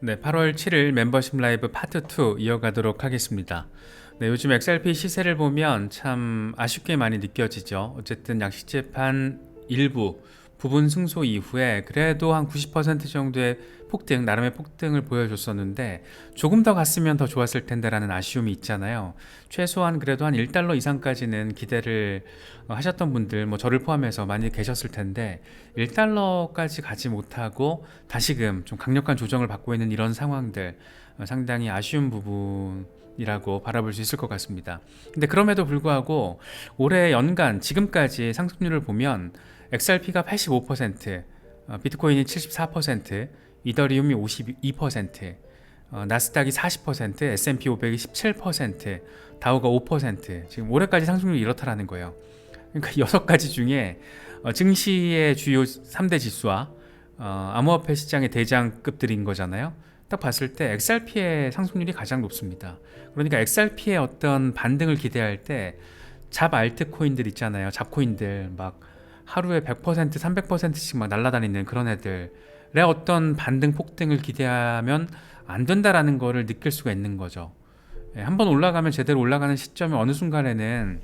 네, 8월 7일 멤버십 라이브 파트 2 이어가도록 하겠습니다. 네, 요즘 XRP 시세를 보면 참 아쉽게 많이 느껴지죠. 어쨌든 약시재판 일부 부분 승소 이후에 그래도 한 90% 정도의 폭등, 나름의 폭등을 보여줬었는데 조금 더 갔으면 더 좋았을 텐데라는 아쉬움이 있잖아요. 최소한 그래도 한 1달러 이상까지는 기대를 하셨던 분들, 뭐 저를 포함해서 많이 계셨을 텐데 1달러까지 가지 못하고 다시금 좀 강력한 조정을 받고 있는 이런 상황들, 상당히 아쉬운 부분이라고 바라볼 수 있을 것 같습니다. 근데 그럼에도 불구하고 올해 연간 지금까지 상승률을 보면 XRP가 85%, 비트코인이 74%, 이더리움이 52%, 나스닥이 40%, S&P 500이 17%, 다우가 5%, 지금 올해까지 상승률이 이렇다라는 거예요. 그러니까 6가지 중에 증시의 주요 3대 지수와 암호화폐 시장의 대장급들인 거잖아요. 딱 봤을 때 XRP의 상승률이 가장 높습니다. 그러니까 XRP의 어떤 반등을 기대할 때 잡 알트코인들 있잖아요. 잡코인들 막 하루에 100%, 300%씩 막 날아다니는 그런 애들의 어떤 반등 폭등을 기대하면 안 된다라는 거를 느낄 수가 있는 거죠. 한번 올라가면 제대로 올라가는 시점이 어느 순간에는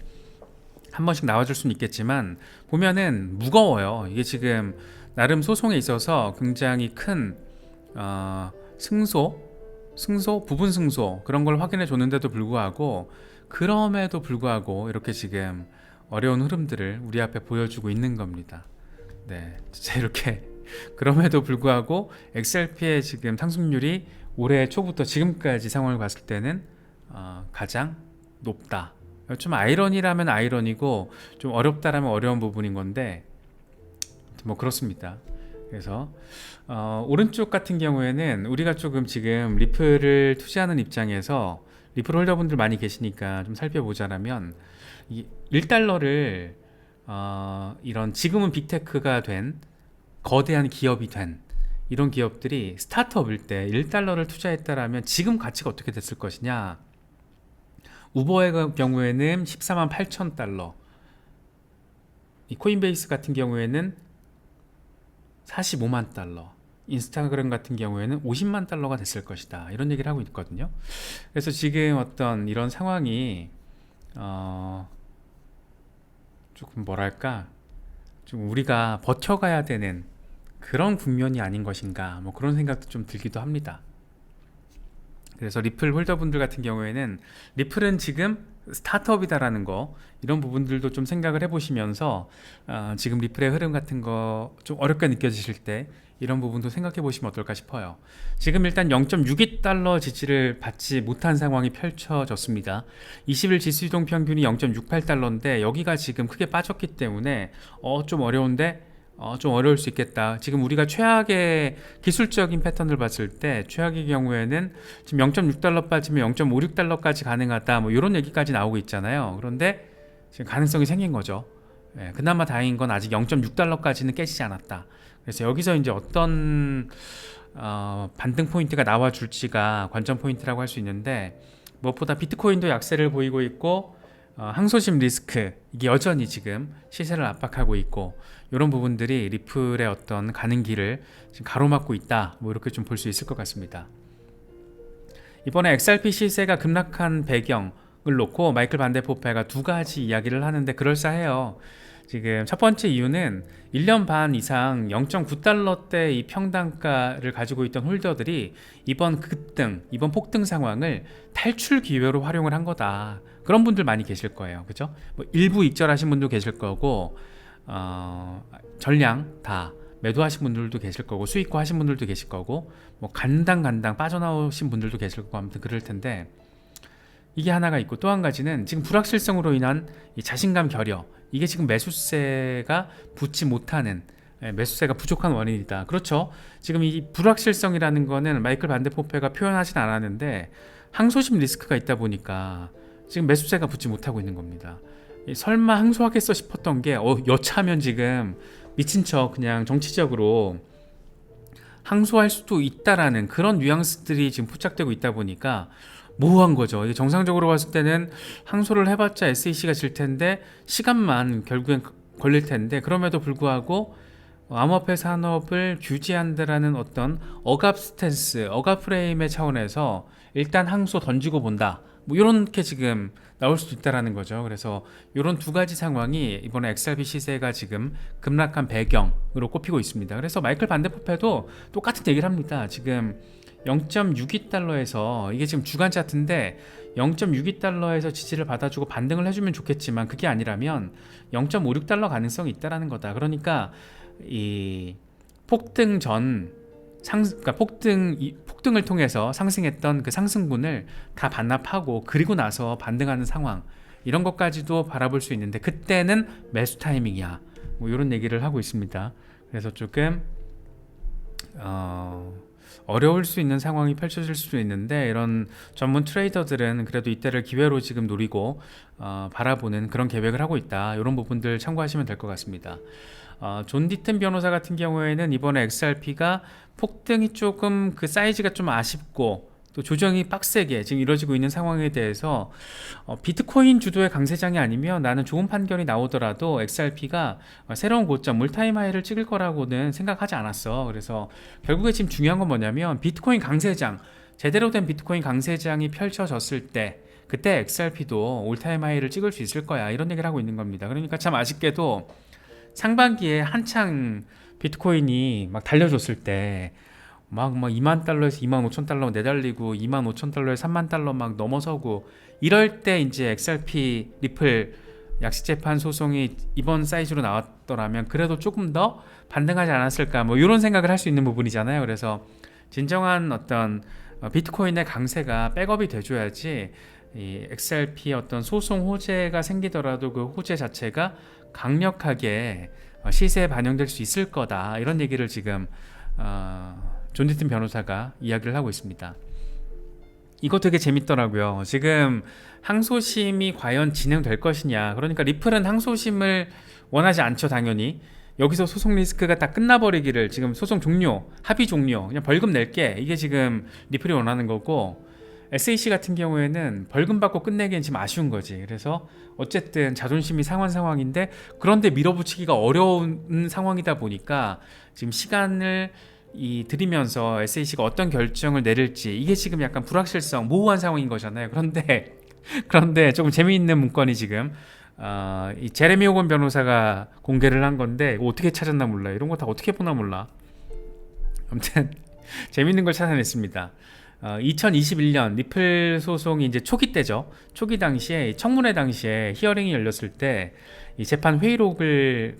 한 번씩 나와줄 수는 있겠지만 보면은 무거워요. 이게 지금 나름 소송에 있어서 굉장히 큰 승소, 부분 승소 그런 걸 확인해 줬는데도 불구하고 그럼에도 불구하고 이렇게 지금 어려운 흐름들을 우리 앞에 보여주고 있는 겁니다. 네, 진짜 이렇게 그럼에도 불구하고 XRP의 지금 상승률이 올해 초부터 지금까지 상황을 봤을 때는 가장 높다. 좀 아이러니라면 아이러니고 좀 어렵다라면 어려운 부분인 건데 뭐 그렇습니다. 그래서 오른쪽 같은 경우에는 우리가 조금 지금 리플을 투자하는 입장에서 리플 홀더분들 많이 계시니까 좀 살펴보자라면 이 1달러를 이런 지금은 빅테크가 된 거대한 기업이 된 이런 기업들이 스타트업일 때 1달러를 투자했다라면 지금 가치가 어떻게 됐을 것이냐. 우버의 경우에는 14만 8천 달러, 이 코인베이스 같은 경우에는 45만 달러, 인스타그램 같은 경우에는 50만 달러가 됐을 것이다. 이런 얘기를 하고 있거든요. 그래서 지금 어떤 이런 상황이 조금 뭐랄까 좀 우리가 버텨가야 되는 그런 국면이 아닌 것인가 뭐 그런 생각도 좀 들기도 합니다. 그래서 리플 홀더분들 같은 경우에는 리플은 지금 스타트업이다라는 거 이런 부분들도 좀 생각을 해보시면서 지금 리플의 흐름 같은 거 좀 어렵게 느껴지실 때 이런 부분도 생각해 보시면 어떨까 싶어요. 지금 일단 0.62달러 지지를 받지 못한 상황이 펼쳐졌습니다. 20일 지수이동 평균이 0.68달러인데 여기가 지금 크게 빠졌기 때문에 좀 어려운데 좀 어려울 수 있겠다. 지금 우리가 최악의 기술적인 패턴을 봤을 때 최악의 경우에는 지금 0.6달러 빠지면 0.56달러까지 가능하다. 뭐 이런 얘기까지 나오고 있잖아요. 그런데 지금 가능성이 생긴 거죠. 그나마 다행인 건 아직 0.6달러까지는 깨지지 않았다. 그래서 여기서 이제 어떤 반등 포인트가 나와줄지가 관전 포인트라고 할 수 있는데 무엇보다 비트코인도 약세를 보이고 있고 항소심 리스크 이게 여전히 지금 시세를 압박하고 있고 이런 부분들이 리플의 어떤 가는 길을 지금 가로막고 있다 뭐 이렇게 좀 볼 수 있을 것 같습니다. 이번에 XRP 시세가 급락한 배경을 놓고 마이클 반데포페가 두 가지 이야기를 하는데 그럴싸해요. 지금 첫 번째 이유는 1년 반 이상 0.9달러대 이 평단가를 가지고 있던 홀더들이 이번 급등, 이번 폭등 상황을 탈출 기회로 활용을 한 거다. 그런 분들 많이 계실 거예요. 그죠? 뭐 일부 익절하신 분도 계실 거고, 전량 다 매도하신 분들도 계실 거고, 수익화 하신 분들도 계실 거고, 뭐 간당 빠져나오신 분들도 계실 거고, 아무튼 그럴 텐데, 이게 하나가 있고 또 한 가지는 지금 불확실성으로 인한 이 자신감 결여 이게 지금 매수세가 붙지 못하는 매수세가 부족한 원인이다. 그렇죠. 지금 이 불확실성이라는 거는 마이클 반데포페가 표현하진 않았는데 항소심 리스크가 있다 보니까 지금 매수세가 붙지 못하고 있는 겁니다. 설마 항소하겠어 싶었던 게 여차하면 지금 미친 척 그냥 정치적으로 항소할 수도 있다라는 그런 뉘앙스들이 지금 포착되고 있다 보니까 모호한 거죠. 이게 정상적으로 봤을 때는 항소를 해봤자 SEC가 질 텐데 시간만 결국엔 걸릴 텐데 그럼에도 불구하고 암호화폐 산업을 규제한다라는 어떤 억압 스탠스, 억압 프레임의 차원에서 일단 항소 던지고 본다. 뭐 이렇게 지금 나올 수도 있다라는 거죠. 그래서 이런 두 가지 상황이 이번에 XRP 시세가 지금 급락한 배경으로 꼽히고 있습니다. 그래서 마이클 반데포페도 똑같은 얘기를 합니다. 지금 0.62달러에서 이게 지금 주간 차트인데 0.62달러에서 지지를 받아주고 반등을 해주면 좋겠지만 그게 아니라면 0.56달러 가능성이 있다라는 거다. 그러니까 이 폭등 전 그러니까 폭등을 통해서 상승했던 그 상승분을 다 반납하고 그리고 나서 반등하는 상황, 이런 것까지도 바라볼 수 있는데 그때는 매수 타이밍이야. 뭐 이런 얘기를 하고 있습니다. 그래서 조금 어려울 수 있는 상황이 펼쳐질 수도 있는데 이런 전문 트레이더들은 그래도 이때를 기회로 지금 노리고 바라보는 그런 계획을 하고 있다. 이런 부분들 참고하시면 될 것 같습니다. 존 디튼 변호사 같은 경우에는 이번에 XRP가 폭등이 조금 그 사이즈가 좀 아쉽고 또 조정이 빡세게 지금 이루어지고 있는 상황에 대해서 비트코인 주도의 강세장이 아니면 나는 좋은 판결이 나오더라도 XRP가 새로운 고점 올타임 하이를 찍을 거라고는 생각하지 않았어. 그래서 결국에 지금 중요한 건 뭐냐면 비트코인 강세장, 제대로 된 비트코인 강세장이 펼쳐졌을 때 그때 XRP도 올타임 하이를 찍을 수 있을 거야, 이런 얘기를 하고 있는 겁니다. 그러니까 참 아쉽게도 상반기에 한창 비트코인이 막 달려줬을 때 막 2만 달러에서 2만 5천 달러 내달리고 2만 5천 달러에서 3만 달러 막 넘어서고 이럴 때 이제 XRP 리플 약식재판 소송이 이번 사이즈로 나왔더라면 그래도 조금 더 반등하지 않았을까, 뭐 이런 생각을 할 수 있는 부분이잖아요. 그래서 진정한 어떤 비트코인의 강세가 백업이 돼줘야지 이 XRP의 어떤 소송 호재가 생기더라도 그 호재 자체가 강력하게 시세에 반영될 수 있을 거다, 이런 얘기를 지금 존 디튼 변호사가 이야기를 하고 있습니다. 이거 되게 재밌더라고요. 지금 항소심이 과연 진행될 것이냐. 그러니까 리플은 항소심을 원하지 않죠, 당연히. 여기서 소송 리스크가 다 끝나버리기를, 지금 소송 종료, 합의 종료, 그냥 벌금 낼게, 이게 지금 리플이 원하는 거고, SEC 같은 경우에는 벌금 받고 끝내기엔 지금 아쉬운 거지. 그래서 어쨌든 자존심이 상한 상황인데 그런데 밀어붙이기가 어려운 상황이다 보니까 지금 시간을 들이면서 SEC가 어떤 결정을 내릴지, 이게 지금 약간 불확실성, 모호한 상황인 거잖아요. 그런데 조금 재미있는 문건이 지금 이 제레미 호건 변호사가 공개를 한 건데 어떻게 찾았나 몰라. 이런 거 다 어떻게 보나 몰라. 아무튼 재밌는 걸 찾아냈습니다. 2021년 리플 소송이 이제 초기 때죠. 초기 당시에 청문회 당시에 히어링이 열렸을 때 이 재판 회의록을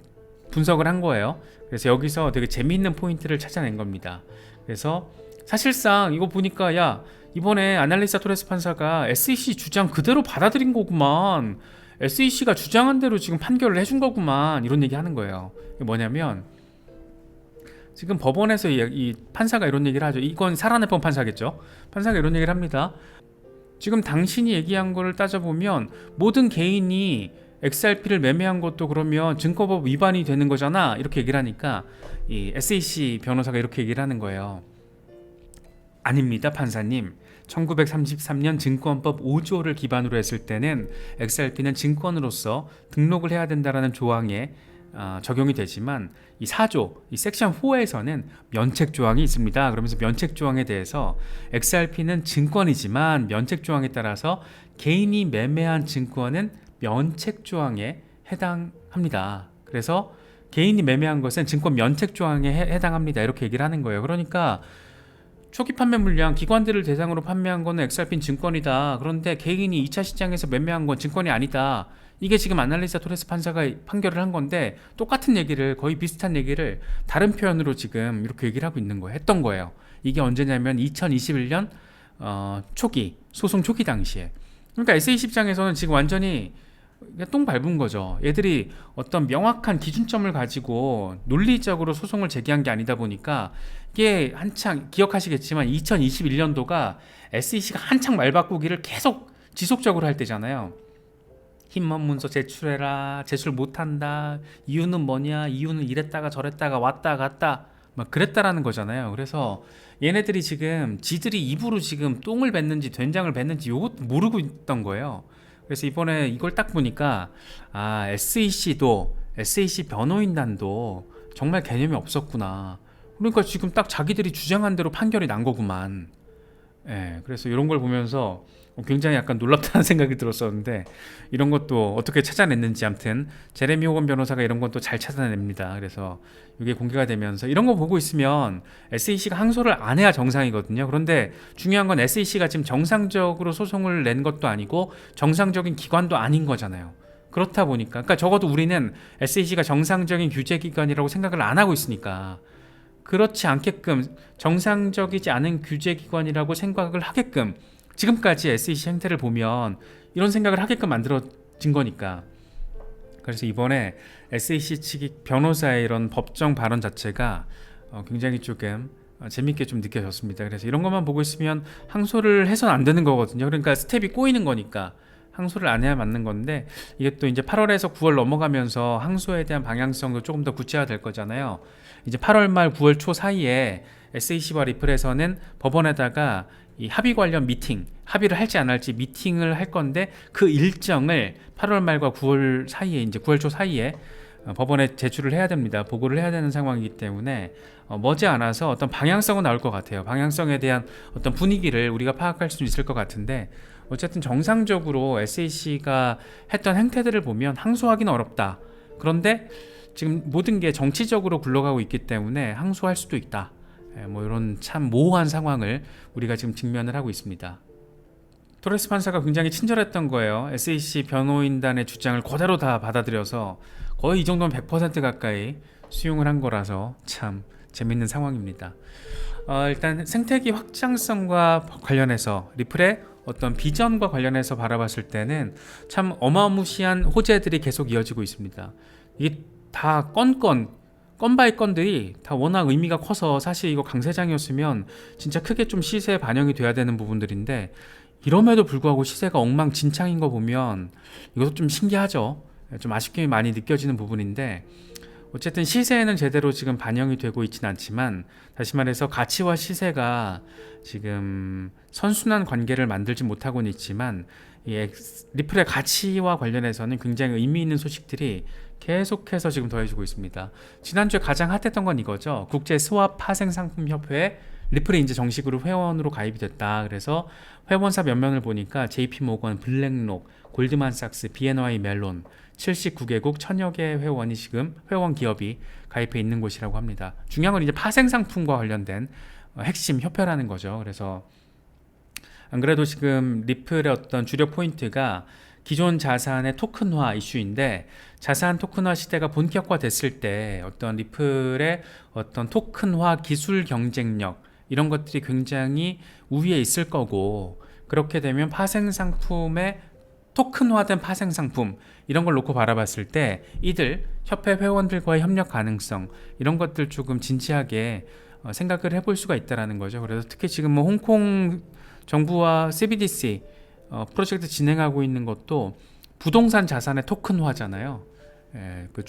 분석을 한 거예요. 그래서 여기서 되게 재미있는 포인트를 찾아낸 겁니다. 그래서 사실상 이거 보니까 야, 이번에 아날리사 토레스 판사가 SEC 주장 그대로 받아들인 거구만, SEC가 주장한 대로 지금 판결을 해준 거구만, 이런 얘기 하는 거예요. 뭐냐면 지금 법원에서 이 판사가 이런 얘기를 하죠. 이건 살아내본 판사겠죠. 판사가 이런 얘기를 합니다. 지금 당신이 얘기한 거를 따져보면 모든 개인이 XRP를 매매한 것도 그러면 증권법 위반이 되는 거잖아, 이렇게 얘기를 하니까 이 SEC 변호사가 이렇게 얘기를 하는 거예요. 아닙니다, 판사님. 1933년 증권법 5조를 기반으로 했을 때는 XRP는 증권으로서 등록을 해야 된다라는 조항에 적용이 되지만 이 4조, 이 섹션 4에서는 면책 조항이 있습니다. 그러면서 면책 조항에 대해서 XRP는 증권이지만 면책 조항에 따라서 개인이 매매한 증권은 면책 조항에 해당합니다. 그래서 개인이 매매한 것은 증권 면책 조항에 해당합니다, 이렇게 얘기를 하는 거예요. 그러니까 초기 판매 물량, 기관들을 대상으로 판매한 거는 XRP는 증권이다. 그런데 개인이 2차 시장에서 매매한 건 증권이 아니다. 이게 지금 아날리사 토레스 판사가 판결을 한 건데 똑같은 얘기를, 거의 비슷한 얘기를 다른 표현으로 지금 이렇게 얘기를 하고 있는 거예요. 했던 거예요. 이게 언제냐면 2021년 초기, 소송 초기 당시에. 그러니까 SEC 입장에서는 지금 완전히 똥 밟은 거죠. 얘들이 어떤 명확한 기준점을 가지고 논리적으로 소송을 제기한 게 아니다 보니까, 이게 한창 기억하시겠지만 2021년도가 SEC가 한창 말 바꾸기를 계속 지속적으로 할 때잖아요. 힘먼 문서 제출해라, 제출 못한다, 이유는 뭐냐, 이유는 이랬다가 저랬다가 왔다 갔다 막 그랬다라는 거잖아요. 그래서 얘네들이 지금 지들이 입으로 지금 똥을 뱉는지 된장을 뱉는지 요것도 모르고 있던 거예요. 그래서 이번에 이걸 딱 보니까 SEC 변호인단도 정말 개념이 없었구나. 그러니까 지금 딱 자기들이 주장한 대로 판결이 난 거구만. 예, 그래서 이런 걸 보면서 굉장히 약간 놀랍다는 생각이 들었었는데, 이런 것도 어떻게 찾아냈는지, 아무튼 제레미 호건 변호사가 이런 건 또 잘 찾아냅니다. 그래서 이게 공개가 되면서 이런 거 보고 있으면 SEC가 항소를 안 해야 정상이거든요. 그런데 중요한 건 SEC가 지금 정상적으로 소송을 낸 것도 아니고 정상적인 기관도 아닌 거잖아요. 그렇다 보니까, 그러니까 적어도 우리는 SEC가 정상적인 규제 기관이라고 생각을 안 하고 있으니까, 그렇지 않게끔 정상적이지 않은 규제 기관이라고 생각을 하게끔, 지금까지 SEC 행태를 보면 이런 생각을 하게끔 만들어진 거니까. 그래서 이번에 SEC 측이 변호사의 이런 법정 발언 자체가 굉장히 조금 재밌게 좀 느껴졌습니다. 그래서 이런 것만 보고 있으면 항소를 해서는 안 되는 거거든요. 그러니까 스텝이 꼬이는 거니까 항소를 안 해야 맞는 건데, 이게 또 이제 8월에서 9월 넘어가면서 항소에 대한 방향성도 조금 더 구체화될 거잖아요. 이제 8월 말 9월 초 사이에 SEC와 리플에서는 법원에다가 이 합의 관련 미팅, 합의를 할지 안 할지 미팅을 할 건데, 그 일정을 8월 말과 9월 사이에, 이제 9월 초 사이에 법원에 제출을 해야 됩니다. 보고를 해야 되는 상황이기 때문에 머지않아서 어떤 방향성은 나올 것 같아요. 방향성에 대한 어떤 분위기를 우리가 파악할 수 있을 것 같은데, 어쨌든 정상적으로 SEC가 했던 행태들을 보면 항소하기는 어렵다. 그런데 지금 모든 게 정치적으로 굴러가고 있기 때문에 항소할 수도 있다. 뭐 이런 참 모호한 상황을 우리가 지금 직면을 하고 있습니다. 토레스 판사가 굉장히 친절했던 거예요. SEC 변호인단의 주장을 그대로 다 받아들여서 거의 이 정도면 100% 가까이 수용을 한 거라서 참 재밌는 상황입니다. 일단 생태계 확장성과 관련해서, 리플의 어떤 비전과 관련해서 바라봤을 때는 참 어마무시한 호재들이 계속 이어지고 있습니다. 이게 다 건 바이 건들이 다 워낙 의미가 커서, 사실 이거 강세장이었으면 진짜 크게 좀 시세에 반영이 돼야 되는 부분들인데, 이럼에도 불구하고 시세가 엉망진창인 거 보면 이것도 좀 신기하죠. 좀 아쉽게 많이 느껴지는 부분인데, 어쨌든 시세에는 제대로 지금 반영이 되고 있지는 않지만, 다시 말해서 가치와 시세가 지금 선순환 관계를 만들지 못하고는 있지만, 이 리플의 가치와 관련해서는 굉장히 의미 있는 소식들이 계속해서 지금 더해지고 있습니다. 지난주에 가장 핫했던 건 이거죠. 국제 스왑 파생상품협회에 리플이 이제 정식으로 회원으로 가입이 됐다. 그래서 회원사 몇면을 보니까 JP모건, 블랙록, 골드만삭스, BNY 멜론 79개국 1000여 개 회원이 지금, 회원 기업이 가입해 있는 곳이라고 합니다. 중요한 건 이제 파생상품과 관련된 핵심 협회라는 거죠. 그래서 안 그래도 지금 리플의 어떤 주력 포인트가 기존 자산의 토큰화 이슈인데, 자산 토큰화 시대가 본격화됐을 때 어떤 리플의 어떤 토큰화 기술 경쟁력, 이런 것들이 굉장히 우위에 있을 거고, 그렇게 되면 파생상품의 토큰화된 파생상품, 이런 걸 놓고 바라봤을 때 이들 협회 회원들과의 협력 가능성, 이런 것들 조금 진지하게 생각을 해볼 수가 있다는 거죠. 그래서 특히 지금 뭐 홍콩 정부와 CBDC 프로젝트 진행하고 있는 것도 부동산 자산의 토큰화잖아요. 그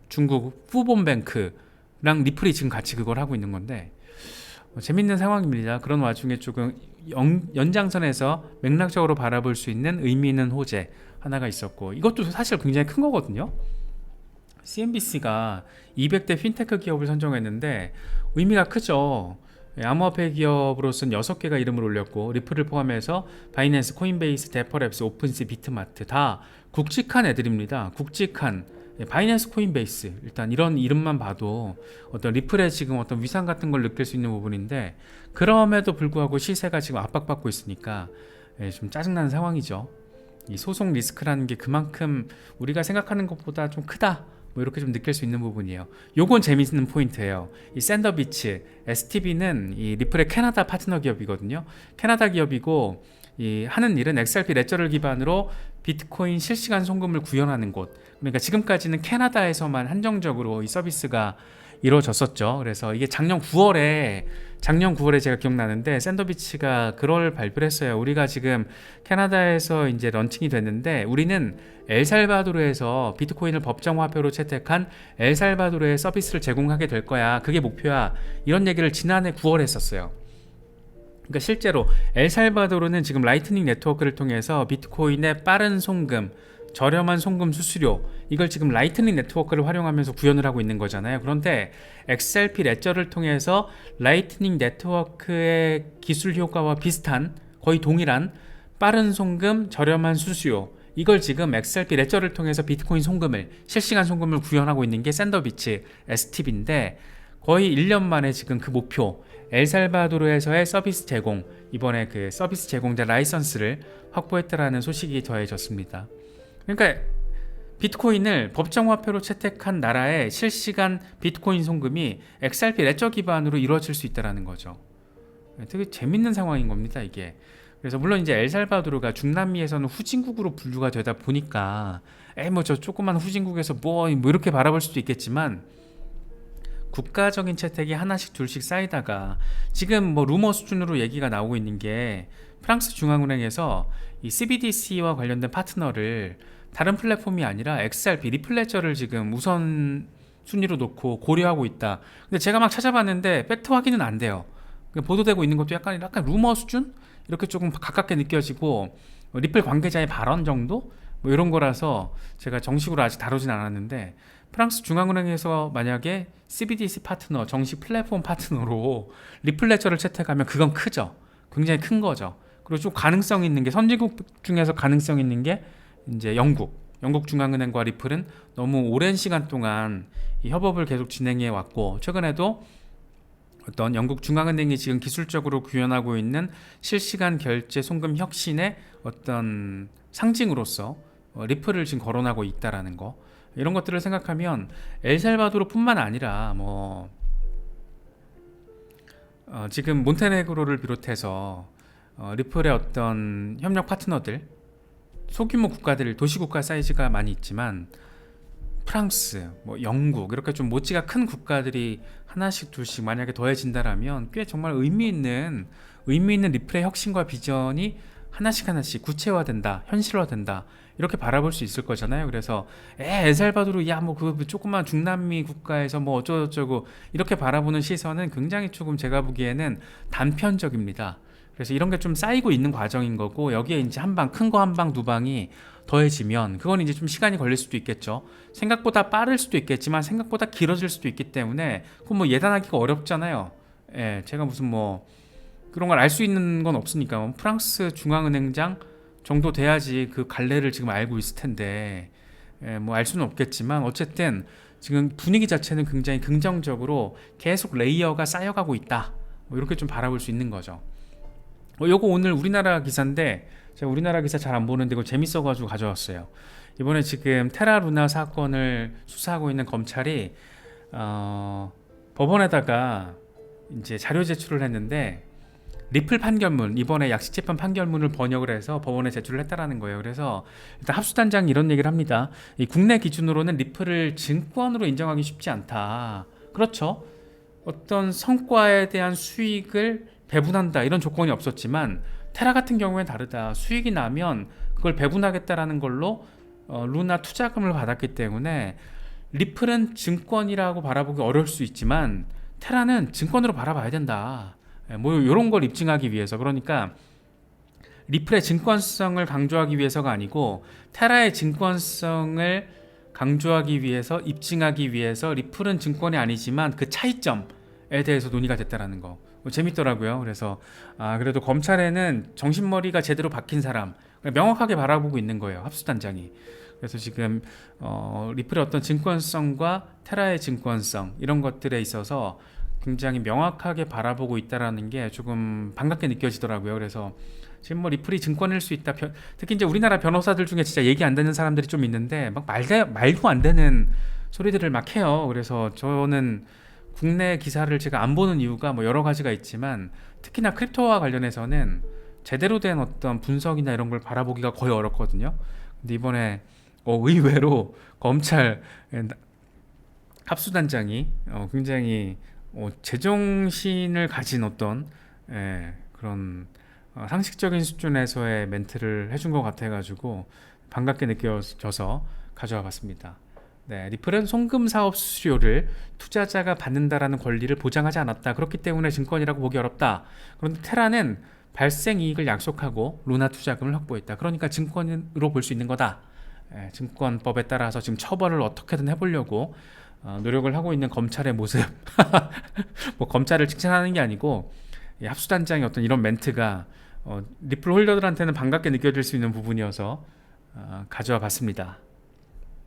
중국 후본뱅크랑 리플이 지금 같이 그걸 하고 있는 건데, 재밌는 상황입니다. 그런 와중에 조금 연장선에서 맥락적으로 바라볼 수 있는 의미 있는 호재 하나가 있었고, 이것도 사실 굉장히 큰 거거든요. CNBC가 200대 핀테크 기업을 선정했는데 의미가 크죠. 암호화폐 기업으로서는 6개가 이름을 올렸고, 리플을 포함해서 바이낸스, 코인베이스, 데퍼랩스, 오픈시, 비트마트 다 굵직한 애들입니다. 굵직한 바이낸스, 코인베이스, 일단 이런 이름만 봐도 어떤 리플의 지금 어떤 위상 같은 걸 느낄 수 있는 부분인데, 그럼에도 불구하고 시세가 지금 압박받고 있으니까 좀 짜증나는 상황이죠. 이 소송 리스크라는 게 그만큼 우리가 생각하는 것보다 좀 크다, 뭐 이렇게 좀 느낄 수 있는 부분이에요. 요건 재밌는 포인트예요. 이 샌더비치 STB는 이 리플의 캐나다 파트너 기업이거든요. 캐나다 기업이고, 이 하는 일은 XRP 레저를 기반으로 비트코인 실시간 송금을 구현하는 곳. 그러니까 지금까지는 캐나다에서만 한정적으로 이 서비스가 이루어졌었죠. 그래서 이게 작년 9월에 제가 기억나는데, 샌더비치가 그걸 발표를 했어요. 우리가 지금 캐나다에서 이제 런칭이 됐는데, 우리는 엘살바도르에서 비트코인을 법정 화폐로 채택한 엘살바도르의 서비스를 제공하게 될 거야. 그게 목표야. 이런 얘기를 지난해 9월에 했었어요. 그러니까 실제로 엘살바도르는 지금 라이트닝 네트워크를 통해서 비트코인의 빠른 송금, 저렴한 송금 수수료, 이걸 지금 라이트닝 네트워크를 활용하면서 구현을 하고 있는 거잖아요. 그런데 XRP 레저를 통해서 라이트닝 네트워크의 기술 효과와 비슷한, 거의 동일한 빠른 송금, 저렴한 수수료, 이걸 지금 XRP 레저를 통해서 비트코인 송금을, 실시간 송금을 구현하고 있는 게 샌더비치 STB인데, 거의 1년 만에 지금 그 목표, 엘살바도르에서의 서비스 제공, 이번에 그 서비스 제공자 라이선스를 확보했다라는 소식이 더해졌습니다. 그러니까 비트코인을 법정화폐로 채택한 나라의 실시간 비트코인 송금이 XRP 레저 기반으로 이루어질 수 있다는 거죠. 되게 재밌는 상황인 겁니다, 이게. 그래서 물론 이제 엘살바도르가 중남미에서는 후진국으로 분류가 되다 보니까 뭐 저 조그만 후진국에서 뭐 이렇게 바라볼 수도 있겠지만, 국가적인 채택이 하나씩 둘씩 쌓이다가 지금 뭐 루머 수준으로 얘기가 나오고 있는 게, 프랑스 중앙은행에서 이 CBDC와 관련된 파트너를 다른 플랫폼이 아니라 XRP 리플레저를 지금 우선 순위로 놓고 고려하고 있다. 근데 제가 막 찾아봤는데 팩트 확인은 안 돼요. 보도되고 있는 것도 약간 루머 수준? 이렇게 조금 가깝게 느껴지고, 리플 관계자의 발언 정도? 뭐 이런 거라서 제가 정식으로 아직 다루진 않았는데, 프랑스 중앙은행에서 만약에 CBDC 파트너, 정식 플랫폼 파트너로 리플레저를 채택하면 그건 크죠. 굉장히 큰 거죠. 그리고 좀 가능성 있는 게, 선진국 중에서 가능성 있는 게 이제 영국 중앙은행과 리플은 너무 오랜 시간 동안 이 협업을 계속 진행해 왔고, 최근에도 어떤 영국 중앙은행이 지금 기술적으로 구현하고 있는 실시간 결제 송금 혁신의 어떤 상징으로서 리플을 지금 거론하고 있다라는 거, 이런 것들을 생각하면 엘살바도르뿐만 아니라 지금 몬테네그로를 비롯해서 리플의 어떤 협력 파트너들, 소규모 국가들, 도시국가 사이즈가 많이 있지만 프랑스, 영국, 이렇게 좀 모찌가 큰 국가들이 하나씩 둘씩 만약에 더해진다라면 꽤 정말 의미 있는 리플의 혁신과 비전이 하나씩 구체화된다, 현실화된다, 이렇게 바라볼 수 있을 거잖아요. 그래서 엘살바도르 그 조그만 중남미 국가에서 어쩌고저쩌고 이렇게 바라보는 시선은 굉장히 조금 제가 보기에는 단편적입니다. 그래서 이런 게 좀 쌓이고 있는 과정인 거고, 여기에 이제 큰 거 한 방 두 방이 더해지면 그건 이제 좀 시간이 걸릴 수도 있겠죠. 생각보다 빠를 수도 있겠지만 생각보다 길어질 수도 있기 때문에 그건 예단하기가 어렵잖아요. 제가 무슨 그런 걸 알 수 있는 건 없으니까. 프랑스 중앙은행장 정도 돼야지 그 갈래를 지금 알고 있을 텐데, 알 수는 없겠지만 어쨌든 지금 분위기 자체는 굉장히 긍정적으로 계속 레이어가 쌓여가고 있다, 이렇게 좀 바라볼 수 있는 거죠. 요거 오늘 우리나라 기사인데, 제가 우리나라 기사 잘 안 보는데 이거 재밌어가지고 가져왔어요. 이번에 지금 테라루나 사건을 수사하고 있는 검찰이 법원에다가 이제 자료 제출을 했는데, 리플 판결문, 이번에 약식재판 판결문을 번역을 해서 법원에 제출을 했다라는 거예요. 그래서 일단 합수단장이 이런 얘기를 합니다. 이 국내 기준으로는 리플을 증권으로 인정하기 쉽지 않다. 그렇죠. 어떤 성과에 대한 수익을 배분한다, 이런 조건이 없었지만 테라 같은 경우엔 다르다. 수익이 나면 그걸 배분하겠다라는 걸로 루나 투자금을 받았기 때문에 리플은 증권이라고 바라보기 어려울 수 있지만 테라는 증권으로 바라봐야 된다. 이런 걸 입증하기 위해서, 그러니까 리플의 증권성을 강조하기 위해서가 아니고 테라의 증권성을 강조하기 위해서, 입증하기 위해서 리플은 증권이 아니지만 그 차이점에 대해서 논의가 됐다라는 거. 재밌더라고요. 그래서 그래도 검찰에는 정신머리가 제대로 박힌 사람, 명확하게 바라보고 있는 거예요, 합수단장이. 그래서 지금 리플의 어떤 증권성과 테라의 증권성, 이런 것들에 있어서 굉장히 명확하게 바라보고 있다라는 게 조금 반갑게 느껴지더라고요. 그래서 지금 리플이 증권일 수 있다. 특히 이제 우리나라 변호사들 중에 진짜 얘기 안 되는 사람들이 좀 있는데 말도 안 되는 소리들을 막 해요. 그래서 저는 국내 기사를 제가 안 보는 이유가 여러 가지가 있지만, 특히나 크립토와 관련해서는 제대로 된 어떤 분석이나 이런 걸 바라보기가 거의 어렵거든요. 근데 이번에 의외로 검찰 합수단장이 굉장히 제정신을 가진 어떤 그런 상식적인 수준에서의 멘트를 해준 것 같아가지고 반갑게 느껴져서 가져와 봤습니다. 리플은 송금 사업 수수료를 투자자가 받는다라는 권리를 보장하지 않았다. 그렇기 때문에 증권이라고 보기 어렵다. 그런데 테라는 발생 이익을 약속하고 루나 투자금을 확보했다. 그러니까 증권으로 볼 수 있는 거다. 증권법에 따라서 지금 처벌을 어떻게든 해보려고 노력을 하고 있는 검찰의 모습. 뭐 검찰을 칭찬하는 게 아니고 이 합수단장의 어떤 이런 멘트가 리플 홀더들한테는 반갑게 느껴질 수 있는 부분이어서 가져와 봤습니다.